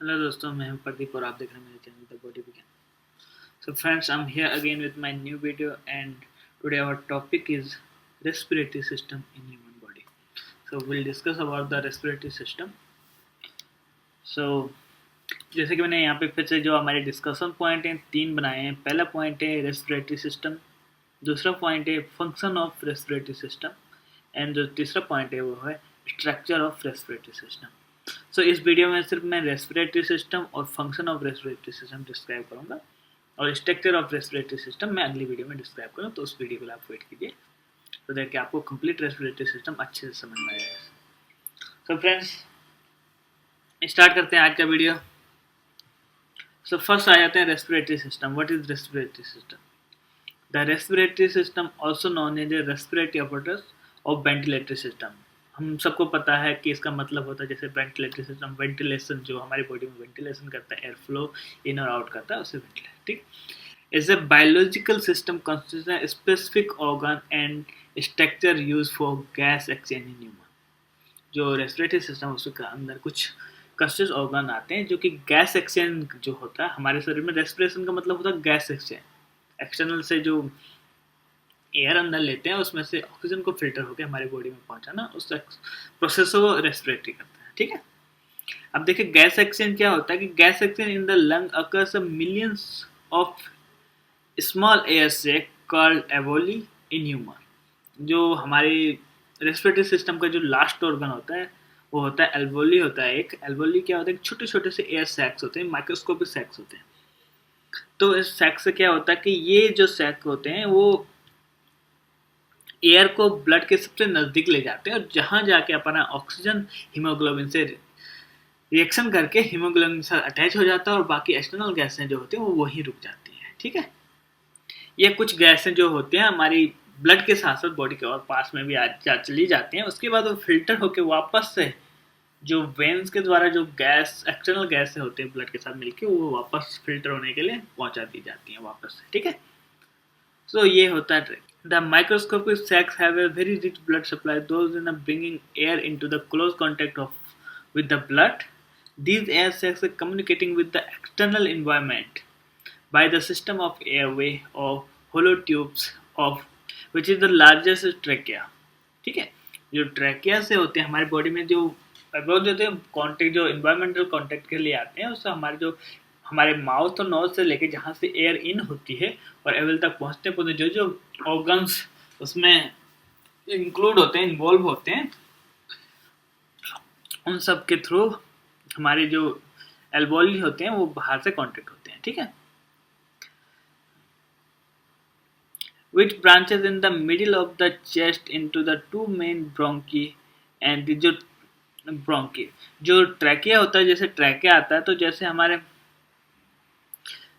Hello दोस्तों, मैं हूं प्रदीप और आप देख रहे हैं मेरे channel the body Vigyan. So friends, I am here again with my new video and today our topic is respiratory system in human body. So will discuss about the respiratory system. So जैसे कि मैंने यहाँ पे फिर से जो हमारे discussion point हैं 3 बनाए हैं। पहला पॉइंट है रेस्पिरेटरी सिस्टम, दूसरा पॉइंट है function of respiratory system and जो तीसरा पॉइंट है वो है स्ट्रक्चर ऑफ रेस्पिरेटरी सिस्टम। सो इस वीडियो में सिर्फ मैं रेस्पिरेटरी सिस्टम और function of respiratory system describe करूंगा और स्ट्रक्चर ऑफ रेस्पिरेटरी सिस्टम मैं अगली वीडियो में डिस्क्राइब करूँ, तो उस वीडियो के लिए आप वेट कीजिए तो देखिए आपको कंप्लीट रेस्पिरेटरी सिस्टम अच्छे से समझ में आएगा। सो फ्रेंड्स, स्टार्ट करते हैं आज का वीडियो। सो फर्स्ट आ जाते हैं respiratory system. What is respiratory system? The respiratory system also known as a respiratory apparatus of ventilatory system. हम सबको पता है कि इसका मतलब होता है जैसे वेंटिलेटरी सिस्टम, वेंटिलेशन जो हमारी बॉडी में वेंटिलेशन करता है, एयर फ्लो इन और आउट करता है, उसे वेंटिलेशन, ठीक। Is a biological system consisting specific organ and structure use for gas exchange in human. जो रेस्पिरेटरी सिस्टम उसके अंदर कुछ कंस्टिट्यूट ऑर्गन आते हैं जो कि गैस एक्सचेंज जो होता है हमारे शरीर में। रेस्पिरेशन का मतलब होता है गैस एक्सचेंज, एक्सटर्नल से जो एयर अंदर लेते हैं उसमें से ऑक्सीजन को फिल्टर होकर हमारे बॉडी में पहुंचाना, उस प्रोसेस को रेस्पिरेटरी करते हैं, ठीक है। अब देखिए गैस एक्सचेंज क्या होता है कि gas exchange in the lung occurs millions of small air से कॉल्ड एवोली इन ह्यूमन। जो हमारे रेस्पिरेटरी सिस्टम का जो लास्ट ऑर्गन होता है वो होता है एल्वोली। होता है एक एल्वोली, क्या होता है, छोटे छोटे से एयर सैक्स होते हैं, माइक्रोस्कोपिक सैक्स होते हैं। तो इस सैक से क्या होता है कि ये जो सैक होते हैं वो एयर को ब्लड के सबसे नज़दीक ले जाते हैं और जहाँ जाके अपना ऑक्सीजन हीमोग्लोबिन से रिएक्शन करके हीमोग्लोबिन के साथ अटैच हो जाता है और बाकी एक्सटर्नल गैसें जो होती हैं वो वहीं रुक जाती हैं, ठीक है। ये कुछ गैसें जो होती हैं हमारी ब्लड के साथ साथ बॉडी के और पास में भी चली जाती हैं। उसके बाद वो फिल्टर होकर वापस से जो वेन्स के द्वारा जो गैस एक्सटर्नल गैस होते हैं ब्लड के साथ मिलके वो वापस फिल्टर होने के लिए पहुंचा दी जाती हैं वापस से, ठीक है। सो ये होता है trick. The microscopic sacs have a very rich blood supply, those in bringing air into the close contact with the blood. These air sacs are communicating with the external environment by the system of airway or hollow tubes of which is the largest trachea, ठीक है। जो trachea से होते हैं हमारी body में जो होते हैं कॉन्टेक्ट, जो इन्वायरमेंटल कॉन्टेक्ट के लिए आते हैं, उससे हमारे जो हमारे माउथ और नोज से लेके जहाँ से एयर इन होती है और एवल तक पहुँचते पहुँचते जो जो ऑर्गन्स उसमें इंक्लूड होते हैं, इन्वॉल्व होते हैं, उन सब के थ्रू हमारे जो एल्वोली होते हैं वो बाहर से कॉन्टेक्ट होते हैं, ठीक है। which branches in the middle of the chest into the two main bronchi and जो ब्रोंकी जो ट्रैकिया होता है, जैसे ट्रैकिया आता है तो जैसे हमारे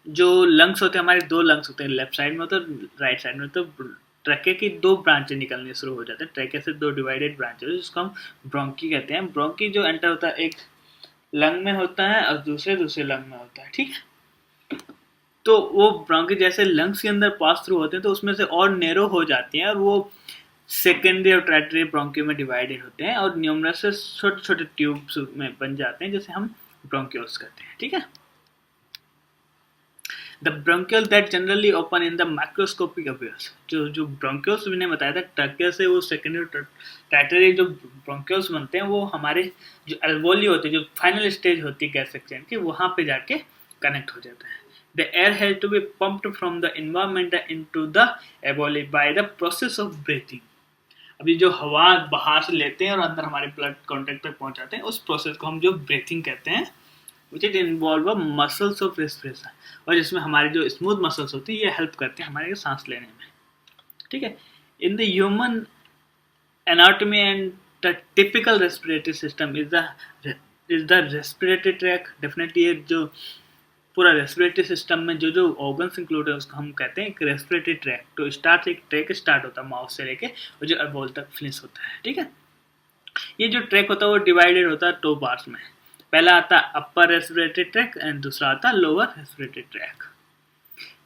जो लंग्स होते हैं, हमारे 2 लंग्स होते हैं, लेफ्ट साइड में तो राइट साइड में, तो ट्रैकिया की 2 ब्रांचें निकलने शुरू हो जाते हैं। ट्रैकिया से 2 डिवाइडेड ब्रांचेस जिसको हम ब्रोंकी कहते हैं। ब्रोंकी जो एंटर होता है एक लंग में होता है और दूसरे लंग में होता है, ठीक है। तो वो ब्रोंकी जैसे लंग्स के अंदर पास थ्रू होते हैं तो उसमें से और नैरो हो जाती हैं और वो सेकेंडरी और टर्टियरी ब्रोंकी में डिवाइडेड होते हैं और न्यूमरस छोटे छोटे ट्यूब्स में बन जाते हैं जैसे हम ब्रोंक्यूल्स कहते हैं, ठीक है। The bronchiole that generally open in the macroscopic appears, जो ब्रोंक्यूल्स मैंने बताया था ट्रैकिया से वो सेकेंडरी टर्टियरी जो ब्रोंक्यूल्स बनते हैं वो हमारे जो एल्वोली होते हैं, जो फाइनल स्टेज होती है गैस एक्सचेंज की, वहाँ पे जाके कनेक्ट हो जाता है। The air has to be pumped from the environment into the alveoli by the process of breathing. अभी जो हवा बाहर से लेते हैं और अंदर हमारे ब्लड कॉन्टेक्ट तक पहुंचाते हैं, उस प्रोसेस को हम जो ब्रीथिंग कहते हैं, which is involve muscles of respiration, और जिसमें हमारे जो स्मूथ मसल्स होती है ये हेल्प करते हैं हमारे सांस लेने में, ठीक है। In the human anatomy and the typical respiratory system is the respiratory tract. Definitely ये जो पूरा रेस्पिरेटरी सिस्टम में जो जो ऑर्गन्स इंक्लूड है उसको हम कहते हैं एक रेस्पिरेटरी ट्रैक। तो एक ट्रैक स्टार्ट होता है माउथ से लेके और जो एल्वोल तक फिनिश होता है, ठीक है। ये जो ट्रैक होता है वो डिवाइडेड होता है 2 पार्ट्स में। पहला आता है अपर रेस्पिरेटरी ट्रैक एंड दूसरा आता है लोअर रेस्पिरेटरी ट्रैक।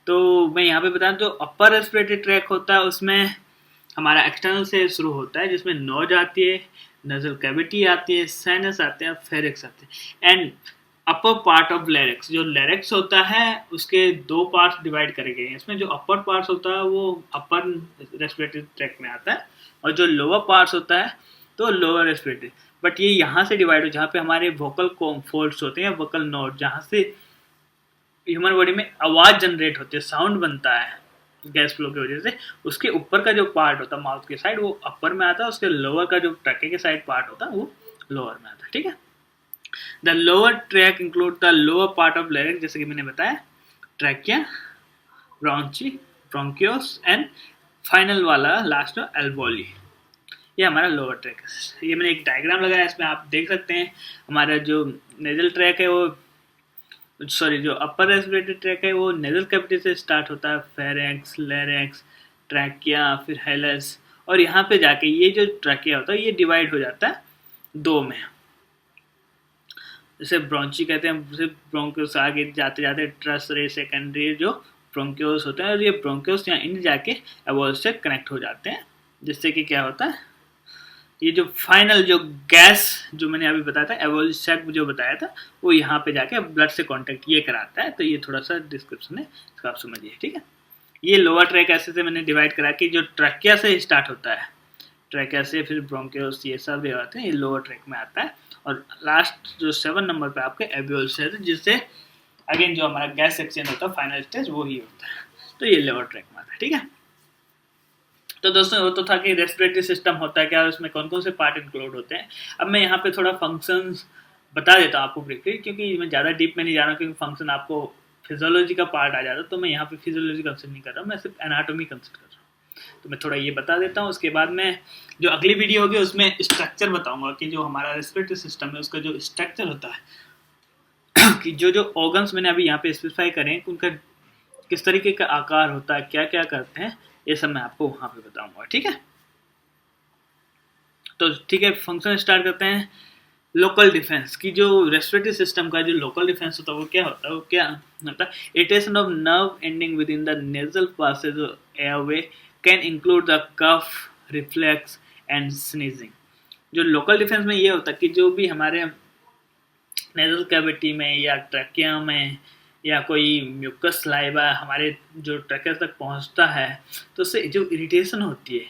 तो मैं यहाँ पे बताऊँ जो अपर रेस्पिरेटरी ट्रैक होता है उसमें हमारा एक्सटर्नल से शुरू होता है, जिसमें नोज आती है, नजल कैविटी आती है, साइनस आते हैं, फेरिक्स आते हैं एंड अपर पार्ट ऑफ लैरिक्स, जो लैरिक्स होता है उसके दो पार्ट्स डिवाइड करे गए हैं। इसमें जो अपर पार्ट्स होता है वो अपर रेस्पिरेटरी ट्रैक में आता है, और जो लोअर पार्ट्स होता है तो लोअर रेस्पिरेटरी। बट ये यहाँ से डिवाइड हो, जहाँ पे हमारे वोकल फोल्ड्स होते हैं, वोकल नोड, जहाँ से ह्यूमन बॉडी में आवाज़ जनरेट होती है, साउंड बनता है गैस फ्लो की वजह से, उसके ऊपर का जो पार्ट होता है माउथ के साइड वो अपर में आता है, उसके लोअर का जो ट्रैके के साइड पार्ट होता है वो लोअर में आता है। ठीक है, the lower track include the lower part of larynx, जैसे कि मैंने बताया, ट्रैकिया, ब्रोंची, ब्रोंकियोस एंड फाइनल वाला लास्ट एल्वोली। ये हमारा लोअर ट्रैक है। ये मैंने एक डायग्राम लगाया, इसमें आप देख सकते हैं हमारा जो नेजल ट्रैक है वो, सॉरी, जो अपर रेस्पिरेटरी ट्रैक है वो नेजल कैविटी से स्टार्ट होता है, फेरेंक्स, लैरिंक्स, ट्रैकिया, फिर हेलस, और यहाँ पे जाके ये जो ट्रैकिया होता है ये डिवाइड हो जाता है दो में, जैसे ब्रोंची कहते हैं, जैसे ब्रोंकियोस आगे जाते जाते ट्रस रे सेकेंडरी जो ब्रोंकियोस होते हैं, और ये ब्रोंकियोस यहाँ इन जाके एवोल्व से कनेक्ट हो जाते हैं, जिससे कि क्या होता है, ये जो फाइनल जो गैस जो मैंने अभी बताया था, एवोल्यूशन जो बताया था, वो यहाँ पे जाके ब्लड से कांटेक्ट ये कराता है। तो ये थोड़ा सा डिस्क्रिप्शन है, इसको आप समझिए। ठीक है, ये लोअर ट्रैक ऐसे से मैंने डिवाइड करा कि जो ट्रैकिया से स्टार्ट होता है, ट्रैकिया से फिर ब्रोंकियोस, ये सब जो आते हैं ये लोअर ट्रैक में आता है, और लास्ट जो 7 नंबर पे आपके एवियोल्स है, जिससे अगेन जो हमारा गैस एक्सचेंज होता है फाइनल स्टेज वो ही होता है। तो ये लोअर ट्रैक में आता है। ठीक है, तो दोस्तों वो तो था कि रेस्पिरेटरी सिस्टम होता है क्या, और उसमें कौन कौन से पार्ट इंक्लूड होते हैं। अब मैं यहाँ पे थोड़ा फंक्शंस बता देता हूँ आपको ब्रीफली, क्योंकि मैं ज़्यादा डीप में नहीं जा रहा हूँ, क्योंकि फंक्शन आपको फिजियोलॉजी का पार्ट आ जाता है, तो मैं यहाँ पे फिजियोलॉजी कंसिडर नहीं कर रहा हूँ, मैं सिर्फ एनाटॉमी कंसिडर कर रहा हूँ। तो मैं थोड़ा ये बता देता हूँ, उसके बाद में जो अगली वीडियो होगी उसमें स्ट्रक्चर बताऊँगा कि जो हमारा रेस्पिरेटरी सिस्टम है उसका जो स्ट्रक्चर होता है कि जो जो ऑर्गन्स मैंने अभी यहाँ पे स्पेसिफाई करें उनका किस तरीके का आकार होता है, क्या क्या करते हैं, ये सब मैं आपको वहाँ पे बताऊंगा। ठीक है, तो ठीक है, फंक्शन स्टार्ट करते हैं। लोकल डिफेंस की जो रेस्पिरेटरी सिस्टम का जो लोकल डिफेंस होता है वो क्या होता है, वो क्या होता है, irritation of nerve ending within the nasal passage airway can include the cough, reflex and sneezing. जो लोकल डिफेंस में ये होता है कि जो भी हमारे नेजल कैविटी में या ट्रैकिया में या कोई म्यूकस लाइवा हमारे जो ट्रैकिया तक पहुंचता है, तो उससे जो इरिटेशन होती है,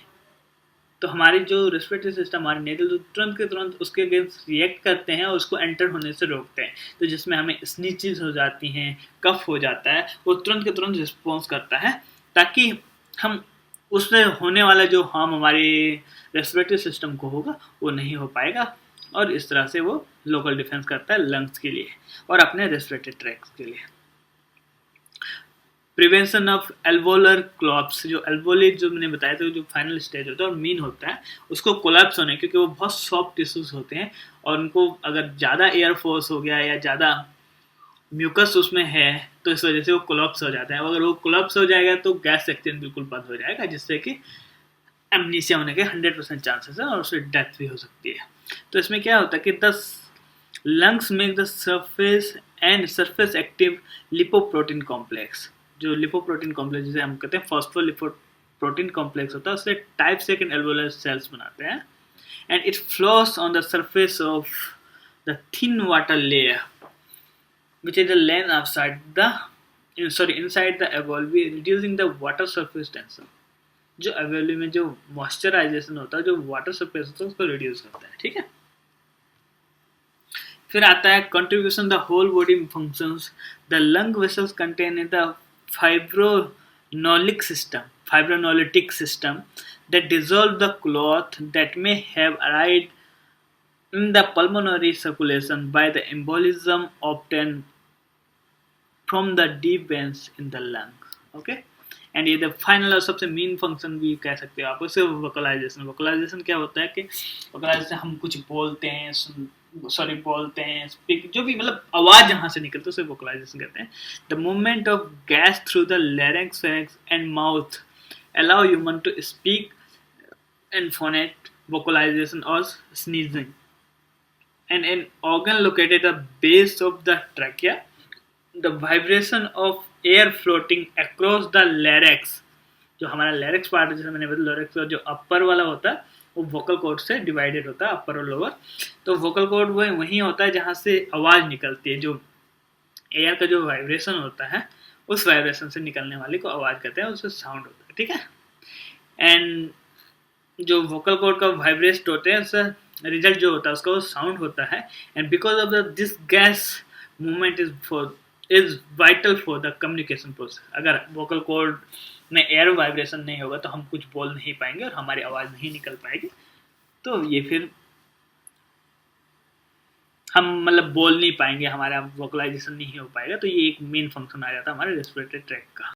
तो हमारी जो रेस्पिरेटरी सिस्टम, हमारे नेजल तुरंत के तुरंत उसके अगेंस्ट रिएक्ट करते हैं और उसको एंटर होने से रोकते हैं। तो जिसमें हमें स्नीचेस हो जाती हैं, कफ हो जाता है, वो तुरंत के तुरंत रिस्पॉन्स करता है, ताकि हम उससे होने वाला जो हार्म हमारे रेस्पिरेटरी सिस्टम को होगा वो नहीं हो पाएगा, और इस तरह से वो लोकल डिफेंस करता है लंग्स के लिए और अपने रेस्पिरेटरी ट्रैक्स के लिए। प्रिवेंशन ऑफ एल्वोलर कोलैप्स, जो एल्वोली जो मैंने बताया था जो फाइनल स्टेज होता है और मीन होता है उसको कोलैप्स होने, क्योंकि वो बहुत सॉफ्ट टिश्यूज होते हैं और उनको अगर ज़्यादा एयर फोर्स हो गया या ज़्यादा म्यूकस उसमें है तो इस वजह से वो कोलैप्स हो जाता है। अगर वो कोलैप्स हो जाएगा तो गैस एक्सचेंज बिल्कुल बंद हो जाएगा, जिससे कि एमनीसिया होने के 100% चांसेस है और उससे डेथ भी हो सकती है। तो इसमें क्या होता है कि the lungs make the surface and surface active lipoprotein complex, जो लिपोप्रोटीन कॉम्प्लेक्स जिसे हम कहते हैं फॉस्फोलिपोप्रोटीन कॉम्प्लेक्स होता है, उससे टाइप सेकंड एल्वोलर सेल्स बनाते हैं, and it flows on the surface of the thin water layer which is the length outside the inside the alveoli, reducing the water surface tension। जो alveoli में जो moisturisation होता है, जो water surface होता है उसको रिड्यूस करता है। ठीक है, फिर आता है contribution the whole body functions. The lung vessels contain in the fibrinolytic system that dissolve the cloth that may have arrived in the pulmonary circulation by the embolism obtained from the deep veins in the lung। okay, and ये the final और सबसे main function भी कह सकते हो आप उसे vocalisation. Vocalisation क्या होता है कि वोकलाइजेशन हम कुछ बोलते हैं, बोलते हैं, स्पीक, जो भी मतलब आवाज़ जहाँ से निकलती है उसे वोकलाइजेशन कहते हैं। The movement of gas through the larynx, pharynx and mouth allow human to speak and phonate vocalization और sneezing. And an organ located at the base of the trachea, the vibration of air floating across the larynx, जो हमारा larynx part है, जैसे मैंने बताया larynx का जो अपर वाला होता है वो वोकल कॉर्ड से डिवाइडेड होता है, अपर और लोअर। तो वोकल कॉर्ड वो वहीं होता है जहाँ से आवाज़ निकलती है, जो एयर का जो वाइब्रेशन होता है उस वाइब्रेशन से निकलने वाली को आवाज़ कहते हैं, उससे साउंड होता है, ठीक है। एंड जो वोकल कॉर्ड का वाइब्रेट होते हैं उससे रिजल्ट जो होता है उसका वो साउंड होता है। And because of the this gas movement is vital for the communication process. अगर वोकल कॉर्ड में एयर वाइब्रेशन नहीं होगा तो हम कुछ बोल नहीं पाएंगे और हमारी आवाज़ नहीं निकल पाएगी। तो ये फिर हम मतलब बोल नहीं पाएंगे, हमारा वोकलाइजेशन नहीं हो पाएगा। तो ये एक मेन फंक्शन आ जाता है हमारे रेस्पिरेटरी ट्रैक का।